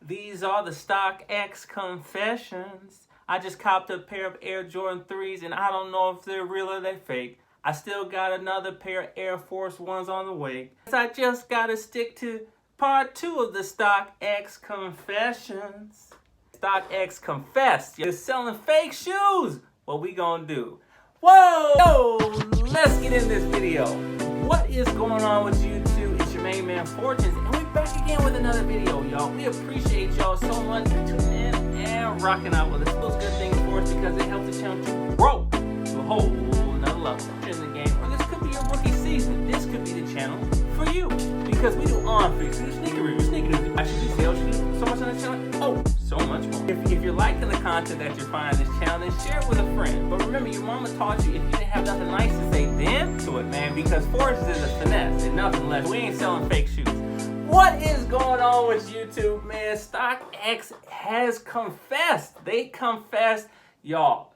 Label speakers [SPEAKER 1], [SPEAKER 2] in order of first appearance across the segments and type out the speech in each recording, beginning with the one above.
[SPEAKER 1] These are the StockX confessions. I just copped a pair of Air Jordan 3s and I don't know if they're real or they're fake. I still got another pair of Air Force Ones on the way. I just gotta stick to part 2 of the StockX confessions. StockX confessed you're selling fake shoes. What we gonna do? Whoa! Let's get in this video. What is going on with YouTube? It's your main man Fortunes, and we're back again with another video, y'all. We appreciate y'all so much for tuning in and rocking out with us. Those good things for us because it helps the channel to grow to a whole nother level in the game. Or this could be your rookie season. This could be the channel for you because we do on-fix, we do sneaker reviews, sneaker news, actually sales shoes, so much on the channel. Oh, so much more. If you're liking the content that you're finding on this channel, then share it with a friend. But remember, your mama taught you if you didn't have nothing nice to say, then to it, man, because Fortunes is a finesse and nothing less. We ain't selling fake shoes. What is going on with YouTube, man? StockX has confessed. They confessed, y'all.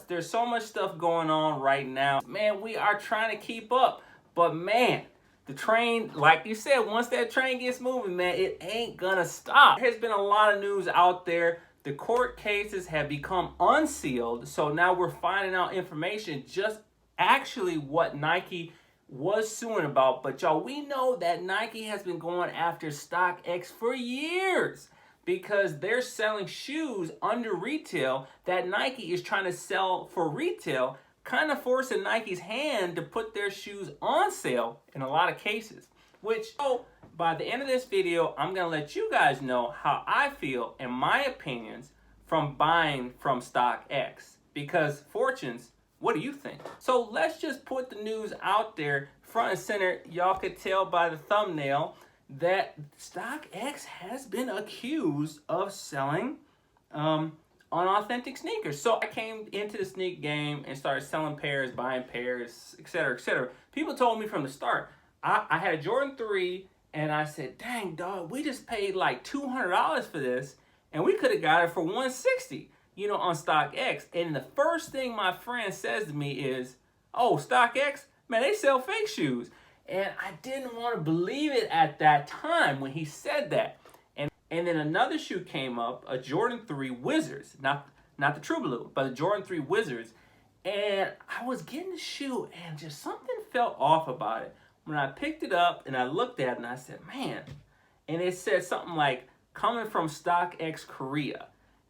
[SPEAKER 1] There's so much stuff going on right now. Man, we are trying to keep up. But man, the train, like you said, once that train gets moving, man, it ain't gonna stop. There's been a lot of news out there. The court cases have become unsealed. So now we're finding out information just actually what Nike was suing about. But y'all, we know that Nike has been going after StockX for years because they're selling shoes under retail that Nike is trying to sell for retail, kind of forcing Nike's hand to put their shoes on sale in a lot of cases. Which, by the end of this video, I'm going to let you guys know how I feel and my opinions from buying from StockX. Because Fortunes, what do you think? So let's just put the news out there front and center. Y'all could tell by the thumbnail that StockX has been accused of selling unauthentic sneakers. So I came into the sneak game and started selling pairs, buying pairs, etc., etc. People told me from the start, I had a Jordan 3 and I said, dang dog, we just paid like $200 for this and we could have got it for $160, on StockX. And the first thing my friend says to me is, oh, StockX, man, they sell fake shoes. And I didn't want to believe it at that time when he said that. And then another shoe came up, a Jordan 3 Wizards, not the True Blue, but a Jordan 3 Wizards. And I was getting the shoe and just something felt off about it. When I picked it up and I looked at it and I said, man, and it said something like, coming from StockX Korea.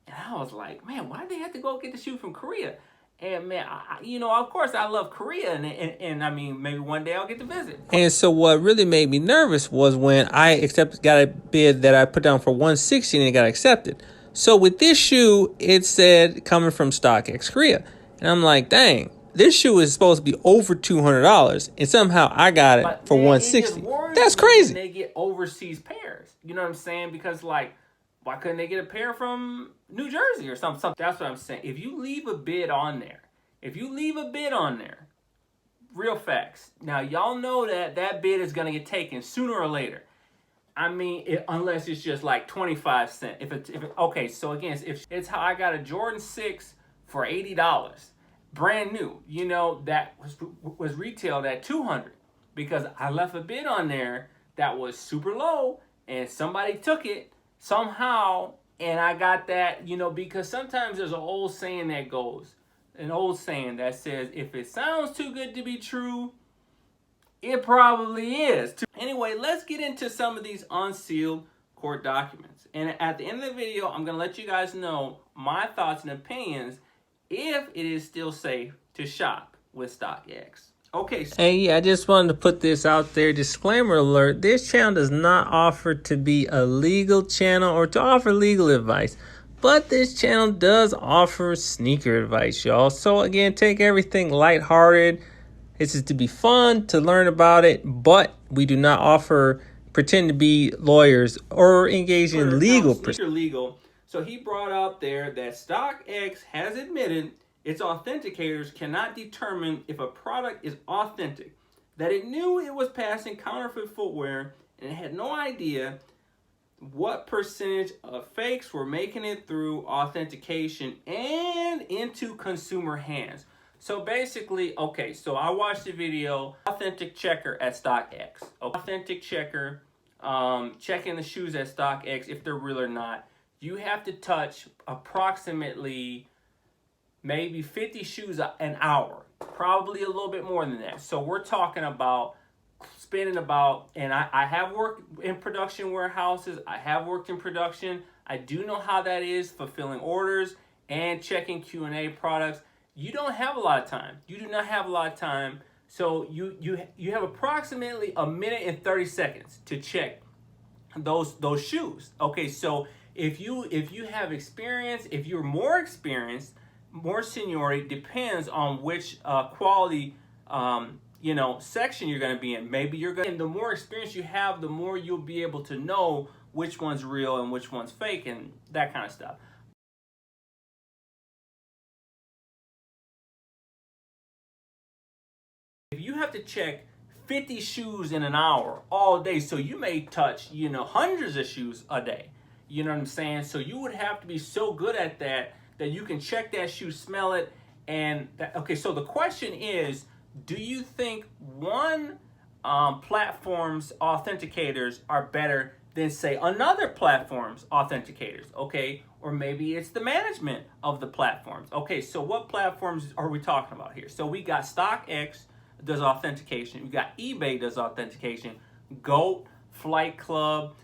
[SPEAKER 1] And I was like, man, why did they have to go get the shoe from Korea? And man, of course I love Korea and I mean, maybe one day I'll get to visit. And so what really made me nervous was when I got a bid that I put down for $160 and it got accepted. So with this shoe, it said coming from StockX Korea. And I'm like, dang, this shoe is supposed to be over $200 and somehow I got it for $160. That's crazy. They get overseas pairs. You know what I'm saying? Because like, why couldn't they get a pair from New Jersey or something? That's what I'm saying. If you leave a bid on there, real facts. Now, y'all know that bid is going to get taken sooner or later. I mean, unless it's just like 25 cents. Okay, so again, if it's how I got a Jordan 6 for $80, brand new, that was retailed at $200 because I left a bid on there that was super low and somebody took it somehow, and I got that, because sometimes there's an old saying that goes, that says, if it sounds too good to be true, it probably is. Anyway, let's get into some of these unsealed court documents. And at the end of the video, I'm going to let you guys know my thoughts and opinions if it is still safe to shop with StockX. Okay. And yeah, I just wanted to put this out there. Disclaimer alert. This channel does not offer to be a legal channel or to offer legal advice. But this channel does offer sneaker advice, y'all. So again, take everything lighthearted. This is to be fun, to learn about it. But we do not pretend to be lawyers or engage in legal. Sneaker legal. So he brought out there that StockX has admitted its authenticators cannot determine if a product is authentic, that it knew it was passing counterfeit footwear and it had no idea what percentage of fakes were making it through authentication and into consumer hands. So basically, okay, so I watched the video, Authentic Checker at StockX. Authentic Checker checking the shoes at StockX if they're real or not, you have to touch approximately maybe 50 shoes an hour, probably a little bit more than that. So we're talking about spending about, and I have worked in production warehouses, I have worked in production, I do know how that is, fulfilling orders and checking Q&A products. You don't have a lot of time. You do not have a lot of time. So you have approximately a minute and 30 seconds to check those shoes. Okay, so if you have experience, if you're more experienced, more seniority, depends on which quality section you're going to be in. Maybe you're going. And the more experience you have, the more you'll be able to know which one's real and which one's fake and that kind of stuff. If you have to check 50 shoes in an hour all day, so you may touch, hundreds of shoes a day. You know what I'm saying? So you would have to be so good at that you can check that shoe, smell it, and okay. So the question is, do you think one platform's authenticators are better than, say, another platform's authenticators? Okay, or maybe it's the management of the platforms. Okay, so what platforms are we talking about here? So we got StockX does authentication. We got eBay does authentication. GOAT, Flight Club.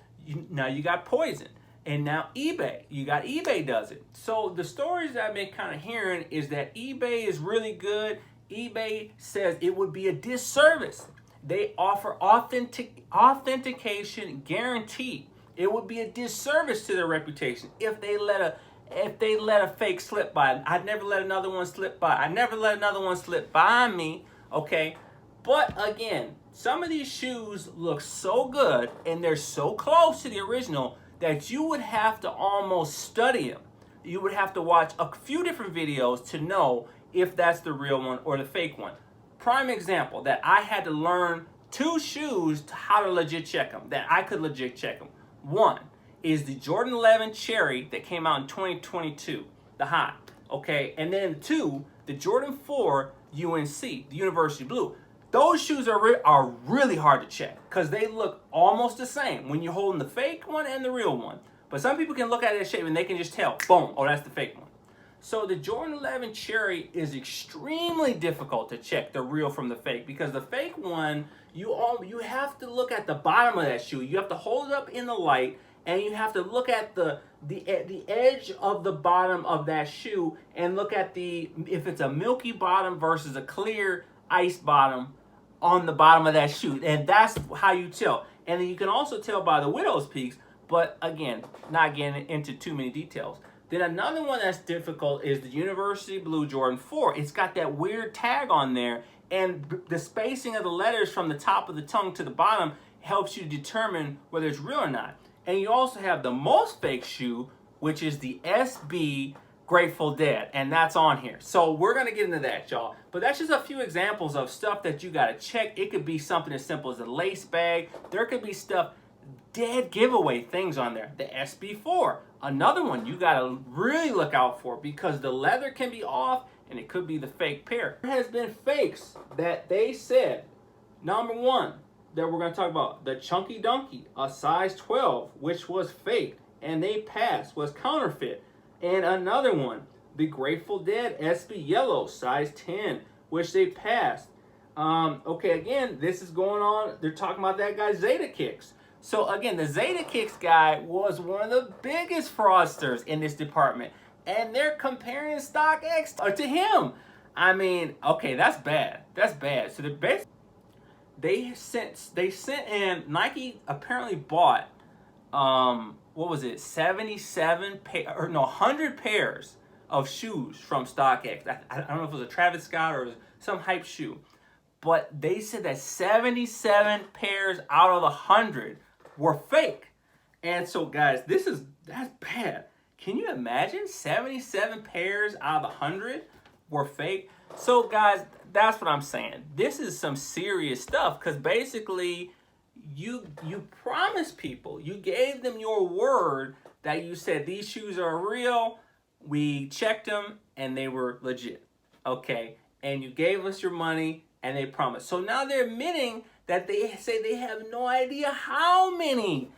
[SPEAKER 1] Now you got Poison. And now eBay does it. So the stories that I've been kind of hearing is that eBay is really good. eBay says it would be a disservice. They offer authentication guarantee. It would be a disservice to their reputation if they let a fake slip by. I'd never let another one slip by. I never let another one slip by me. Okay, but again, some of these shoes look so good and they're so close to the original that you would have to almost study them. You would have to watch a few different videos to know if that's the real one or the fake one. Prime example that I had to learn 2 shoes to how to legit check them, that I could legit check them. One is the Jordan 11 Cherry that came out in 2022, the high, okay? And then 2, the Jordan 4 UNC, the University Blue. Those shoes are really hard to check because they look almost the same when you're holding the fake one and the real one. But some people can look at that shape and they can just tell, boom, oh, that's the fake one. So the Jordan 11 Cherry is extremely difficult to check the real from the fake because the fake one, you have to look at the bottom of that shoe. You have to hold it up in the light and you have to look at the edge of the bottom of that shoe and look at if it's a milky bottom versus a clear ice bottom on the bottom of that shoe, and that's how you tell. And then you can also tell by the widow's peaks, but again, not getting into too many details. Then another one that's difficult is the University Blue Jordan 4. It's got that weird tag on there, and the spacing of the letters from the top of the tongue to the bottom helps you determine whether it's real or not. And you also have the most fake shoe, which is the SB Grateful Dead, and that's on here. So we're going to get into that, y'all. But that's just a few examples of stuff that you got to check. It could be something as simple as a lace bag. There could be stuff, dead giveaway things on there. The SB4, another one you got to really look out for because the leather can be off and it could be the fake pair. There has been fakes that they said, number one, that we're going to talk about, the Chunky Donkey, a size 12, which was fake, and they passed, was counterfeit. And another one, the Grateful Dead SB Yellow, size 10, which they passed. Okay, again, this is going on. They're talking about that guy Zeta Kicks. So again, the Zeta Kicks guy was one of the biggest fraudsters in this department. And they're comparing StockX to him. I mean, okay, that's bad. That's bad. So they sent in, Nike apparently bought, what was it, 100 pairs of shoes from StockX. I don't know if it was a Travis Scott or some hype shoe. But they said that 77 pairs out of the 100 were fake. And so, guys, that's bad. Can you imagine 77 pairs out of the 100 were fake? So, guys, that's what I'm saying. This is some serious stuff because basically you promised people, you gave them your word that you said these shoes are real. We checked them and they were legit. Okay, and you gave us your money and they promised. So now they're admitting that they say they have no idea how many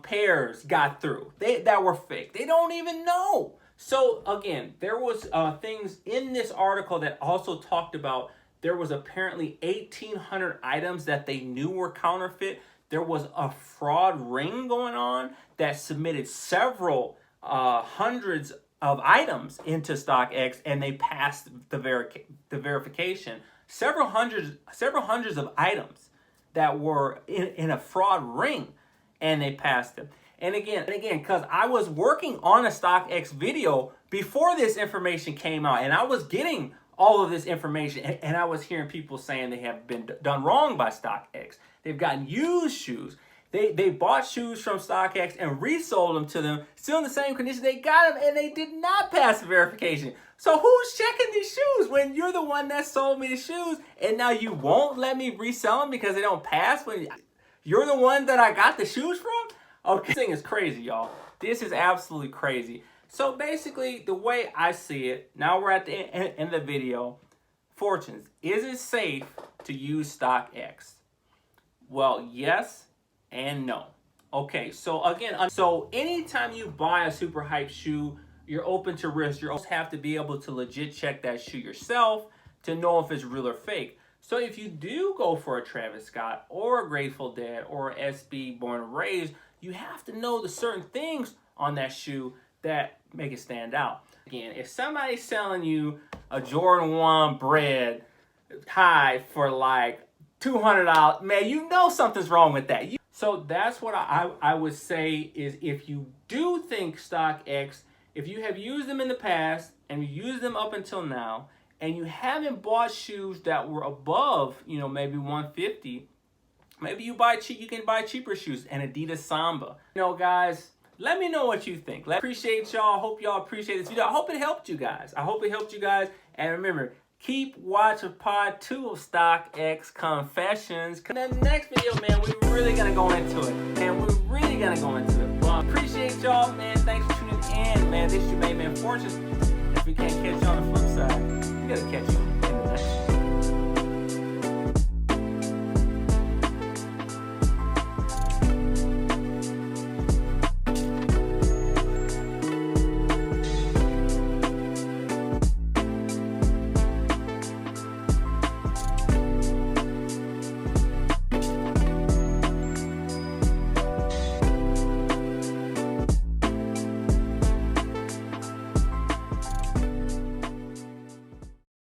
[SPEAKER 1] pairs got through that were fake. They don't even know. So again, there was things in this article that also talked about there was apparently 1,800 items that they knew were counterfeit. There was a fraud ring going on that submitted several hundreds of items into StockX, and they passed the verification. Several hundreds of items that were in a fraud ring, and they passed them. And again, because I was working on a StockX video before this information came out, and I was getting all of this information, and I was hearing people saying they have been done wrong by StockX. They've gotten used shoes. They bought shoes from StockX and resold them to them, still in the same condition they got them, and they did not pass the verification. So who's checking these shoes when you're the one that sold me the shoes, and now you won't let me resell them because they don't pass when you're the one that I got the shoes from? Okay, this thing is crazy, y'all. This is absolutely crazy. So basically, the way I see it, now we're at the end of the video. Fortunes, is it safe to use StockX? Well, yes and no. Okay, so again, so anytime you buy a super hype shoe, you're open to risk. You also have to be able to legit check that shoe yourself to know if it's real or fake. So if you do go for a Travis Scott or a Grateful Dead or a SB Born and Raised, you have to know the certain things on that shoe that make it stand out. Again, if somebody's selling you a Jordan 1 bread high for like $200, man, you know something's wrong with that. So that's what I would say is, if you do think StockX, if you have used them in the past and you use them up until now, and you haven't bought shoes that were above, maybe $150, maybe you can buy cheaper shoes, and Adidas Samba. Guys, let me know what you think. I appreciate y'all. Hope y'all appreciate this video. I hope it helped you guys. And remember, keep watching part 2 of StockX Confessions. In the next video, man, we're really gonna go into it. Well, appreciate y'all, man. Thanks for tuning in, man. This is your main man, Fortune. If we can't catch you on the flip side, we gotta catch you